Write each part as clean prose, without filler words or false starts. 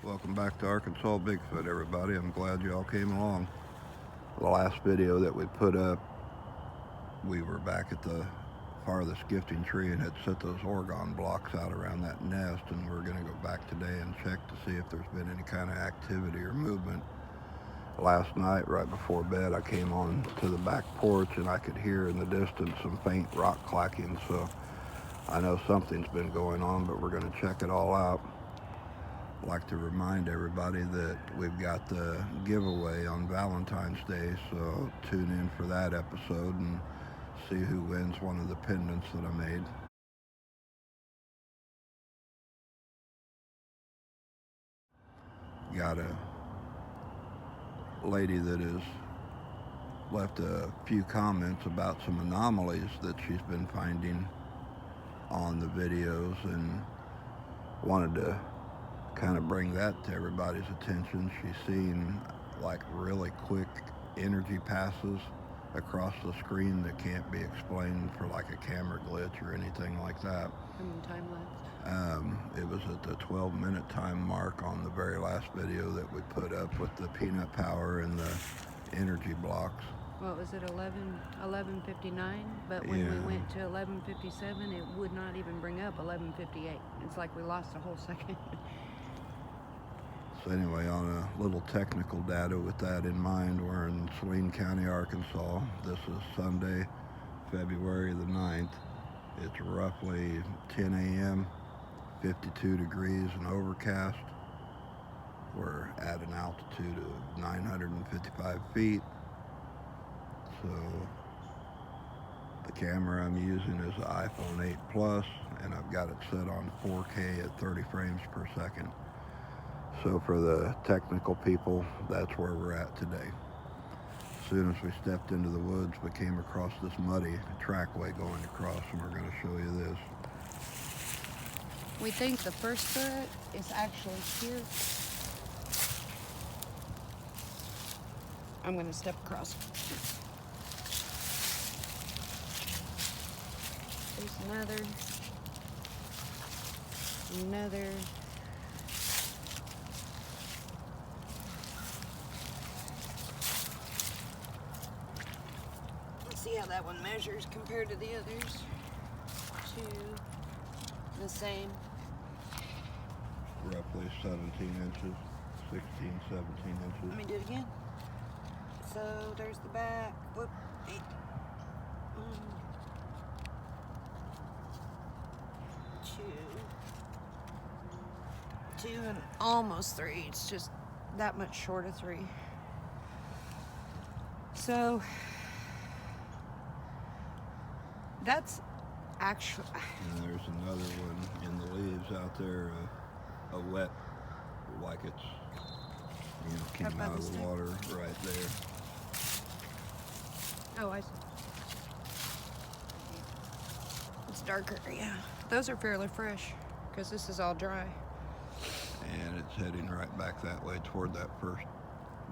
Welcome back to Arkansas Bigfoot, everybody. I'm glad you all came along. The last video that we put up, we were back at the farthest gifting tree and had set those Oregon blocks out around that nest, and we're going to go back today and check to see if there's been any kind of activity or movement. Last night, right before bed, I came on to the back porch and I could hear in the distance some faint rock clacking, so I know something's been going on, but we're going to check it all out. I'd like to remind everybody that we've got the giveaway on Valentine's Day, so tune in for that episode and see who wins one of the pendants that I made. Got a lady that has left a few comments about some anomalies that she's been finding on the videos and wanted to kind of bring that to everybody's attention. She's seen like really quick energy passes across the screen that can't be explained for like a camera glitch or anything like that. Time lapse. It was at the 12-minute time mark on the very last video that we put up with the peanut power and the energy blocks. What was it, 11:59? But when we went to 11:57, it would not even bring up 11:58. It's like we lost a whole second. So anyway, on a little technical data with that in mind, we're in Saline County, Arkansas. This is Sunday, February the 9th. It's roughly 10 a.m., 52 degrees and overcast. We're at an altitude of 955 feet. So the camera I'm using is the iPhone 8 Plus, and I've got it set on 4K at 30 frames per second. So for the technical people, that's where we're at today. As soon as we stepped into the woods, we came across this muddy trackway going across, and we're going to show you this. We think the first foot is actually here. I'm going to step across. There's another. Let's see how that one measures compared to the others. Two, the same. Roughly 17 inches, 16, 17 inches. Let me do it again. So there's the back. Whoop. 8. Two and almost 3. It's just that much short of 3. So that's actually. And there's another one in the leaves out there, a wet, like it's, came out of the water right there. Oh, I see. It's darker, yeah. Those are fairly fresh because this is all dry. And it's heading right back that way toward that first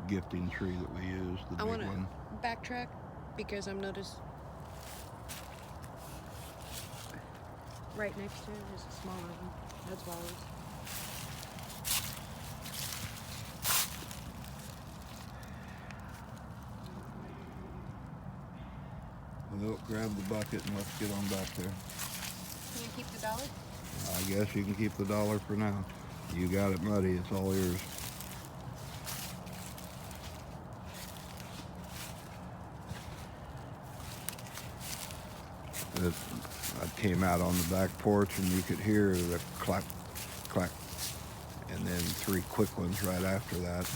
gifting tree that we used, the big one. I want to backtrack because I've noticed right next to it is a smaller one. That's walrus. Well, grab the bucket and let's get on back there. Can you keep the dollar? I guess you can keep the dollar for now. You got it muddy, it's all yours. I came out on the back porch and you could hear the clack, clack, and then 3 quick ones right after that.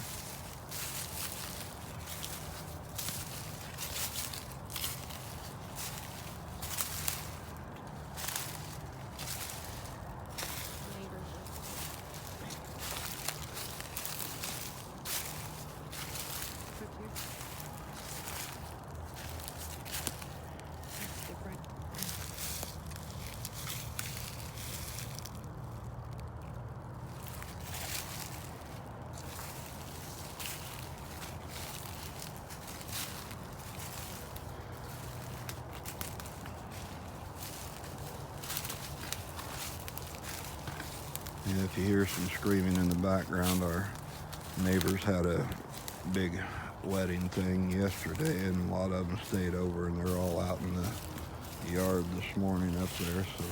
And if you hear some screaming in the background, our neighbors had a big wedding thing yesterday, and a lot of them stayed over, and they're all out in the yard this morning up there, so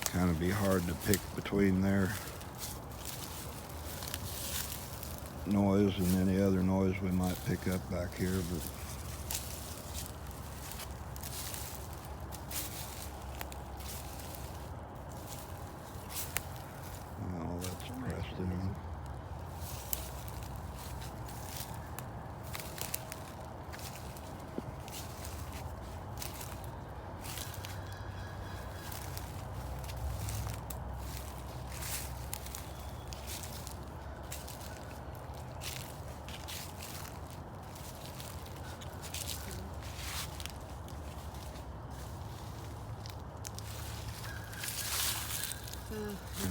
kind of be hard to pick between their noise and any other noise we might pick up back here, but well, that's pressed in.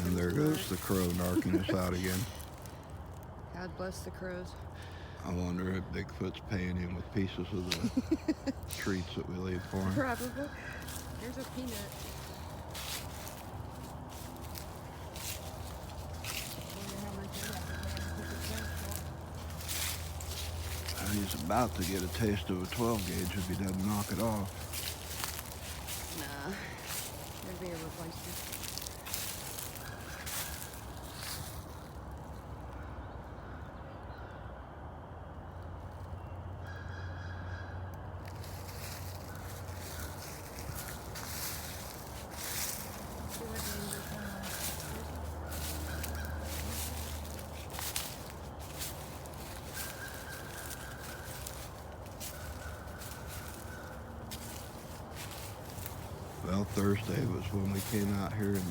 And there goes the crow narking us out again. God bless the crows. I wonder if Bigfoot's paying him with pieces of the treats that we leave for him. Probably. Here's a peanut. Wonder how much of that. He's about to get a taste of a 12 gauge if he doesn't knock it off. Nah. There'd be a replacement. Well, Thursday was when we came out here and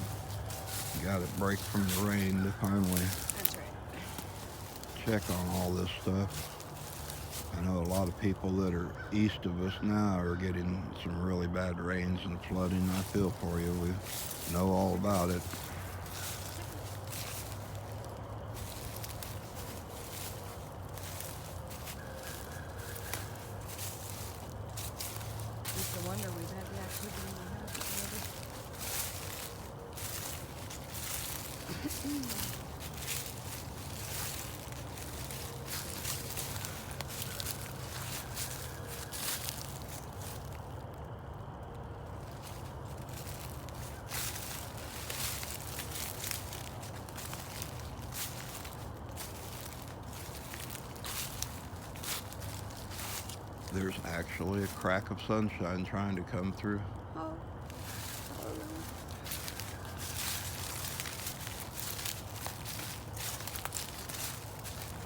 got a break from the rain to finally That's right. check on all this stuff. I know a lot of people that are east of us now are getting some really bad rains and flooding. I feel for you. We know all about it. It's a wonder we've had the activity in the house already. There's actually a crack of sunshine trying to come through. Oh.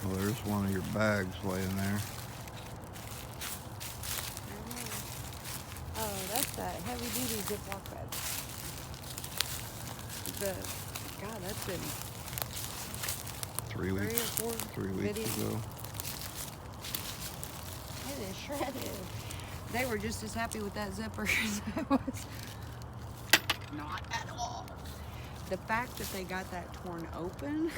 Well, there's one of your bags laying there. Oh, that's that heavy-duty Ziploc bag. God, that's been 3 weeks. 3 or 4 3 weeks videos. ago. It is shredded. They were just as happy with that zipper as I was. Not at all. The fact that they got that torn open.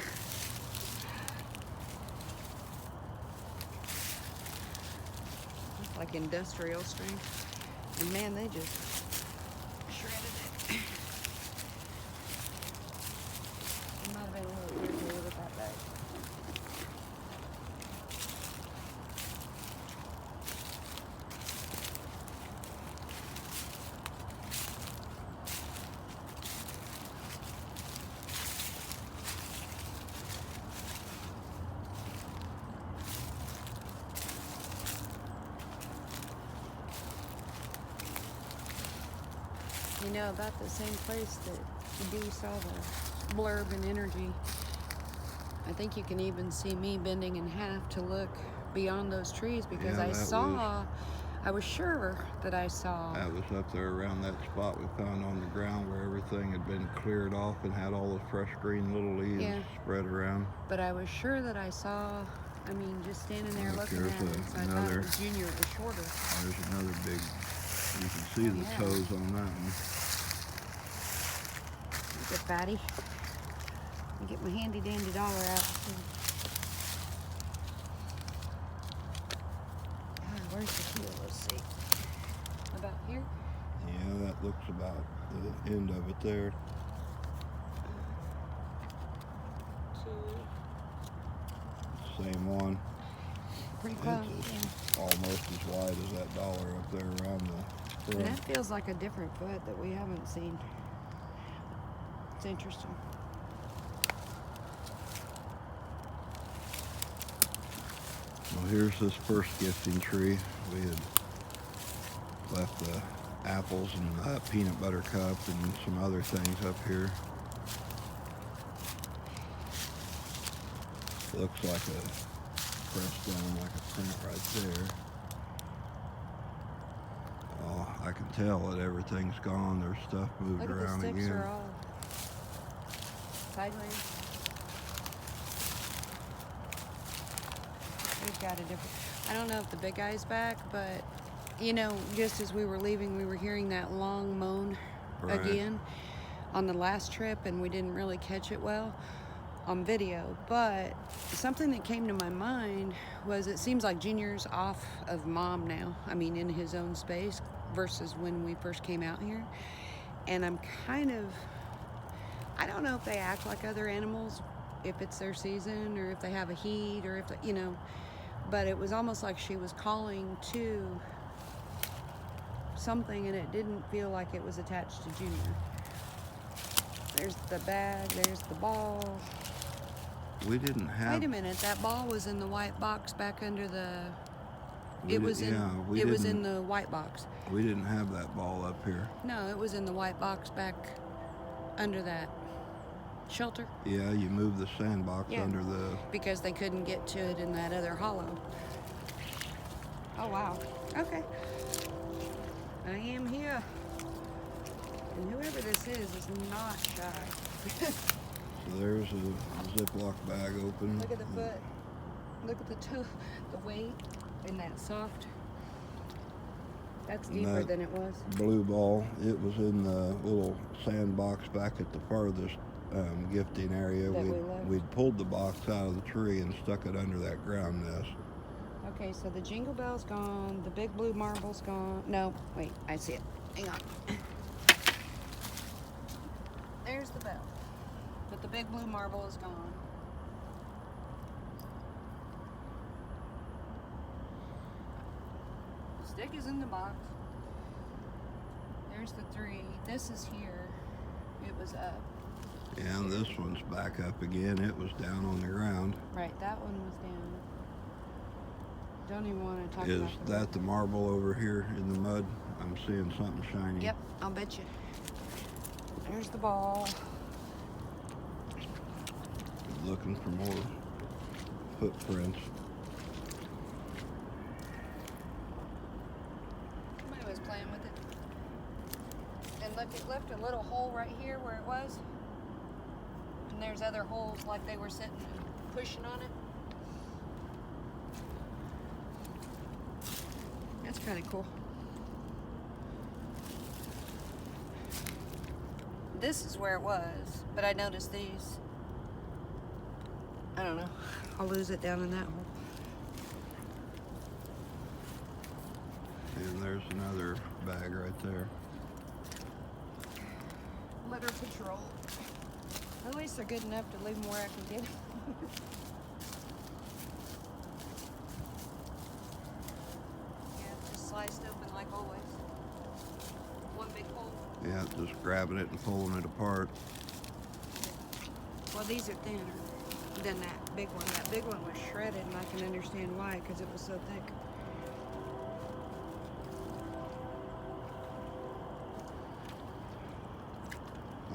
It's like industrial strength. And man, they just shredded it. I might have been a little irritated with that bag. You know, about the same place that the bee saw the blurb in energy. I think you can even see me bending in half to look beyond those trees because Yeah, I was sure that I saw. That was up there around that spot we found on the ground where everything had been cleared off and had all the fresh green little leaves spread around. But I was sure that I saw, I mean, just standing there Look, looking at here's it. So I thought another- it was Junior, it was shorter. There's another big, you can see the yeah. toes on that one. Look at fatty. Let me get my handy dandy dollar out. Where's the heel? Let's see. About here? Yeah, that looks about the end of it there. Same one. Pretty close. It's almost as wide as that dollar up there around the And front. that feels like a different foot that we haven't seen. It's interesting. Well, here's this first gifting tree. We had left the apples and peanut butter cup and some other things up here. Looks like a pressed down like a print right there. Oh, I can tell that everything's gone. There's stuff moved Look at the around sticks again. are all sideways. We've got a different. I don't know if the big guy's back, but you know, just as we were leaving, we were hearing that long moan Right. again on the last trip, and we didn't really catch it well on video. But something that came to my mind was it seems like Junior's off of Mom now. I mean, in his own space versus when we first came out here. And I'm kind of, I don't know if they act like other animals, if it's their season or if they have a heat or if, you know, but it was almost like she was calling to something and it didn't feel like it was attached to Junior. There's the bag, there's the ball. We didn't have. Wait a minute, that ball was in the white box back under the. We It did- was in. yeah, we It was in didn't- the white box. We didn't have that ball up here. No, it was in the white box back under that shelter Yeah, you moved the sandbox Yeah. under the. because they couldn't get to it in that other hollow. Oh wow. Okay. I am here. And whoever this is not shy. So there's a Ziploc bag open. Look at the foot. Look at the toe, the weight, and that soft. That's And deeper that than it was. Blue ball. It was in the little sandbox back at the farthest gifting area. That we left. We'd pulled the box out of the tree and stuck it under that ground nest. Okay, so the jingle bell's gone. The big blue marble's gone. No, wait, I see it. Hang on. There's the bell. But the big blue marble is gone. The stick is in the box. There's the 3. This is here. It was up. Yeah, and this one's back up again. It was down on the ground. Right, that one was down. Don't even want to talk Is about that the marble over here in the mud? I'm seeing something shiny. Yep, I'll bet you. There's the ball. Looking for more footprints. Somebody was playing with it. And look, it left a little hole right here where it was. And there's other holes like they were sitting and pushing on it. That's kind of cool. This is where it was, but I noticed these. I don't know. I'll lose it down in that hole. And there's another bag right there. Litter patrol. At least they're good enough to leave them where I can get them. Yeah, just sliced open like always. One big hole. Yeah, just grabbing it and pulling it apart. Well, these are thinner than that big one. That big one was shredded, and I can understand why, because it was so thick.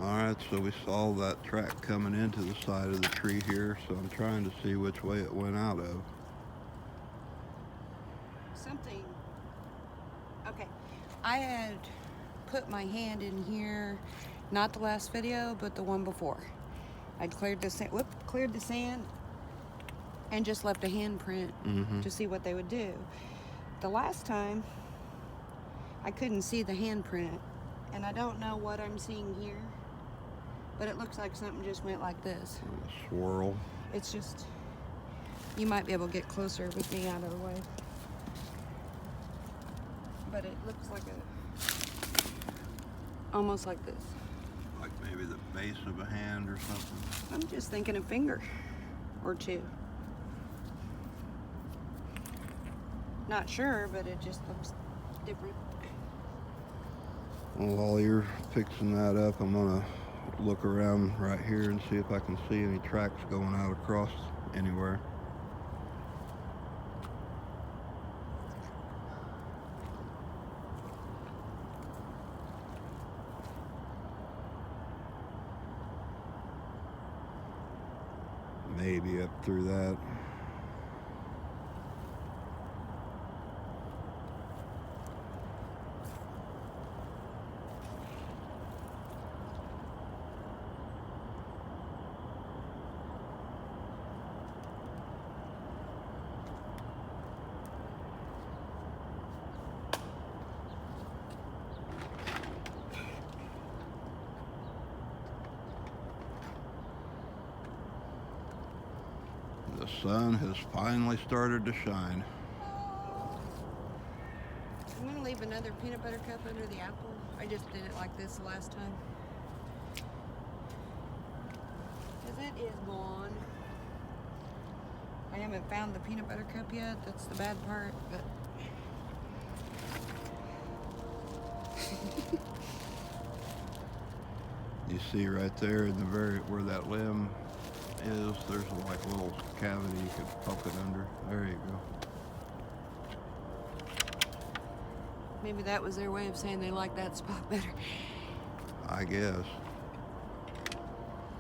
Alright, so we saw that track coming into the side of the tree here, so I'm trying to see which way it went out of. Something. Okay, I had put my hand in here, not the last video, but the one before. I'd cleared the sand, cleared the sand, and just left a handprint to see what they would do. The last time, I couldn't see the handprint, and I don't know what I'm seeing here, but it looks like something just went like this. A swirl. It's just, you might be able to get closer with me out of the way. But it looks like a Almost like this. Like maybe the base of a hand or something. I'm just thinking a finger or two. Not sure, but it just looks different. Well, while you're fixing that up, I'm gonna look around right here and see if I can see any tracks going out across anywhere. Maybe up through that. The sun has finally started to shine. I'm going to leave another peanut butter cup under the apple. I just did it like this the last time. Because it is gone. I haven't found the peanut butter cup yet. That's the bad part, but... You see right there in the where that limb is, there's like a little cavity you could poke it under. There you go. Maybe that was their way of saying they like that spot better. I guess.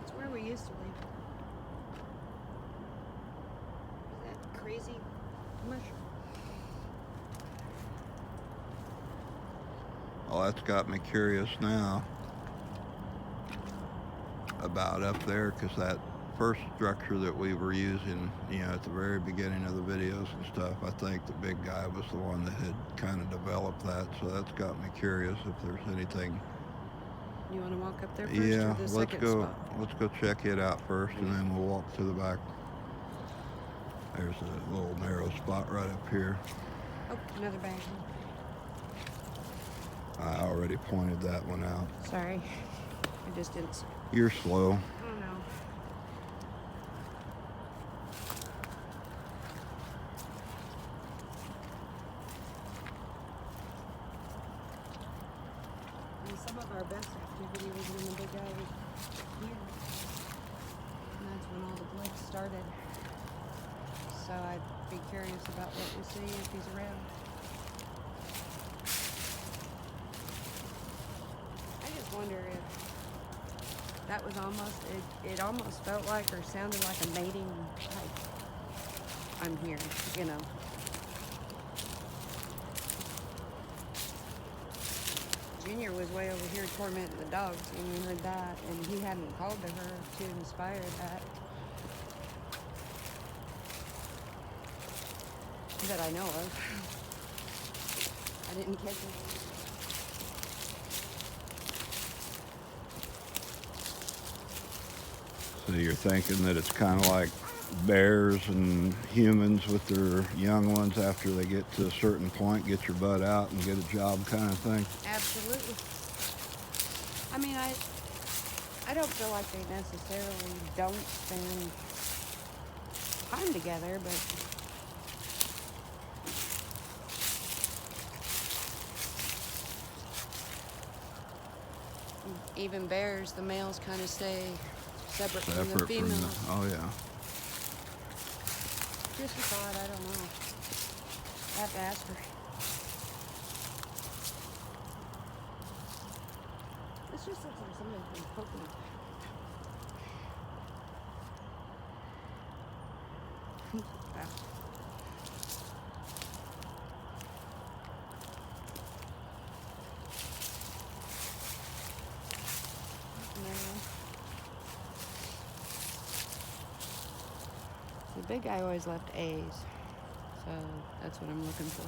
It's where we used to live. Is that crazy mushroom? Well, that's got me curious now about up there, because that first structure that we were using, you know, at the very beginning of the videos and stuff, I think the big guy was the one that had kind of developed that, so that's got me curious if there's anything. You want to walk up there first? Yeah, or the let's second go. spot? Let's go check it out first, and then we'll walk to the back. There's a little narrow spot right up here. Oh, another bag. I already pointed that one out. Sorry, I just didn't. You're slow. Oh no. And some of our best activity was when the big guy was here. And that's when all the blips started. So I'd be curious about what we see if he's around. I just wonder if that was almost, it almost felt like or sounded like a mating type. I'm here, you know. Junior was way over here tormenting the dogs when we heard that, and he hadn't called to her to inspire that. That I know of. I didn't catch it. So you're thinking that it's kind of like bears and humans with their young ones, after they get to a certain point, get your butt out and get a job kind of thing? Absolutely. I mean, I don't feel like they necessarily don't spend time together, but even bears, the males kind of stay separate from the females. Oh yeah. Just a thought, I don't know. I have to ask her. This just looks like somebody's been poking it. Wow. The big guy always left A's, so that's what I'm looking for.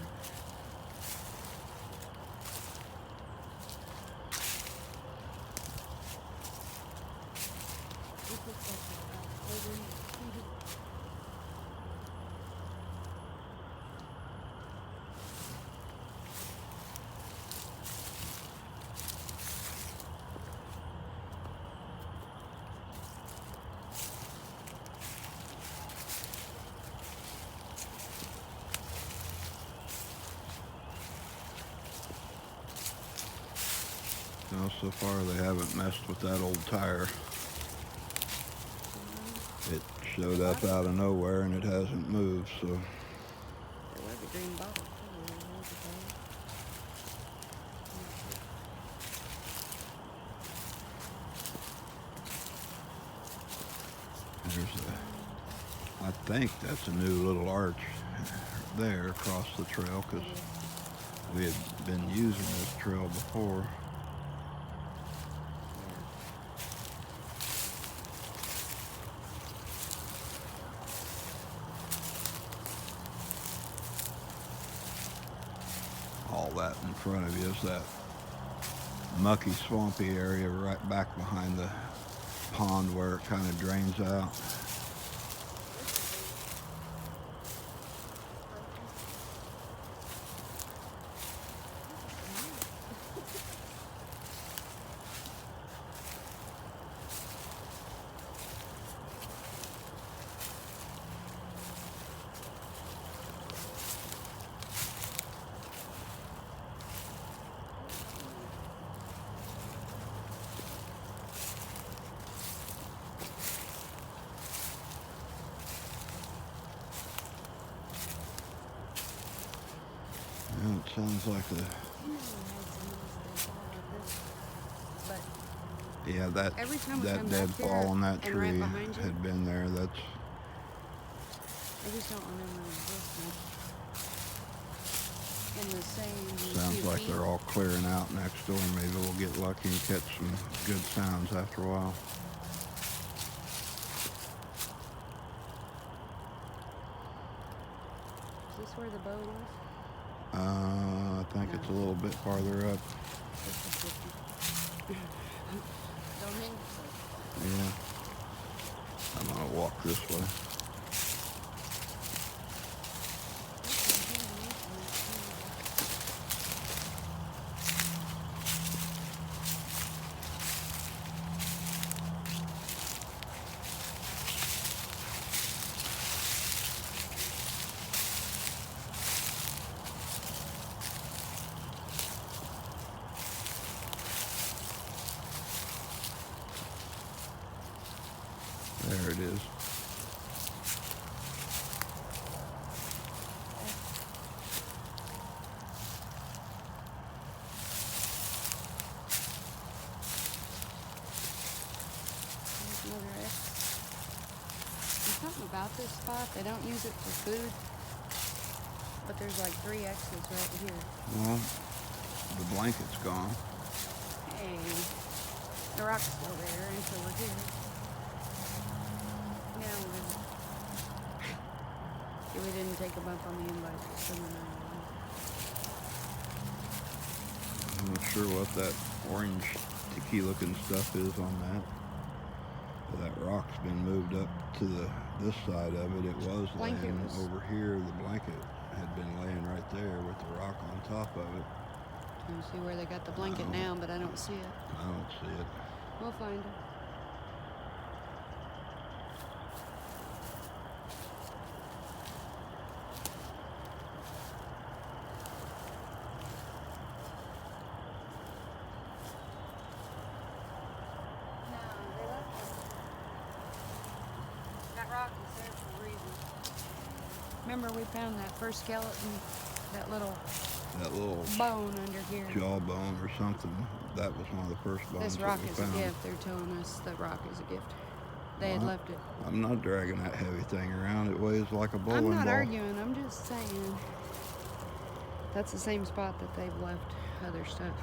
Well, so far they haven't messed with that old tire. It showed up out of nowhere and it hasn't moved, so. There was a green bottle. I think that's a new little arch there across the trail, because we had been using this trail before. All that in front of you is that mucky, swampy area right back behind the pond where it kind of drains out. Yeah, it sounds like yeah, that deadfall on that tree had been there. That's. I just don't remember this much. In the same. Sounds like they're all clearing out next door. Maybe we'll get lucky and catch some good sounds after a while. Is this where the boat is? I think it's a little bit farther up. Yeah. I'm gonna walk this way. There it is. There's something about this spot. They don't use it for food, but there's like 3 X's right here. Well, the blanket's gone. Hey, the rock's still there, and so we're here. Now we didn't take a bump on the invite. I'm not sure what that orange tiki looking stuff is on that. But that rock's been moved up to this side of it. It was laying over here. The blanket had been laying right there with the rock on top of it. You see where they got the blanket now, but I don't see it. I don't see it. We'll find it. Rock is there for a reason. Remember we found that first skeleton, that little bone under here. Jawbone or something. That was one of the first bones. This rock that we is found. a gift. They're telling us that rock is a gift. They had left it. I'm not dragging that heavy thing around. It weighs like a bowling ball. I'm not arguing. I'm just saying. That's the same spot that they've left other stuff.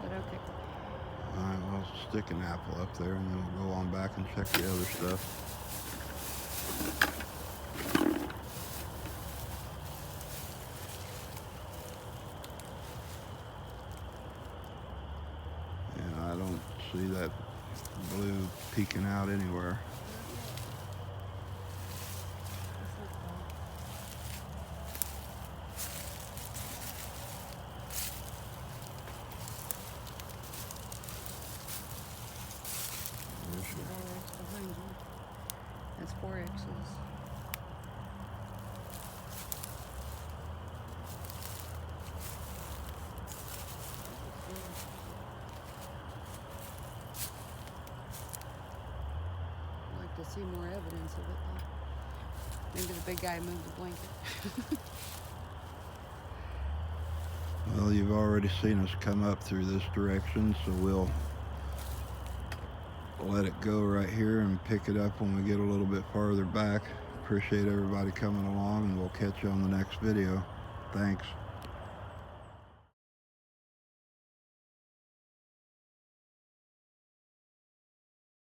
But okay. Alright, well, stick an apple up there and then we'll go on back and check the other stuff. Yeah, I don't see that blue peeking out anywhere. Behind you. That's 4 X's. to see more evidence of it. Maybe the big guy moved the blanket. Well, you've already seen us come up through this direction, so we'll let it go right here and pick it up when we get a little bit farther back. Appreciate everybody coming along, and we'll catch you on the next video. Thanks.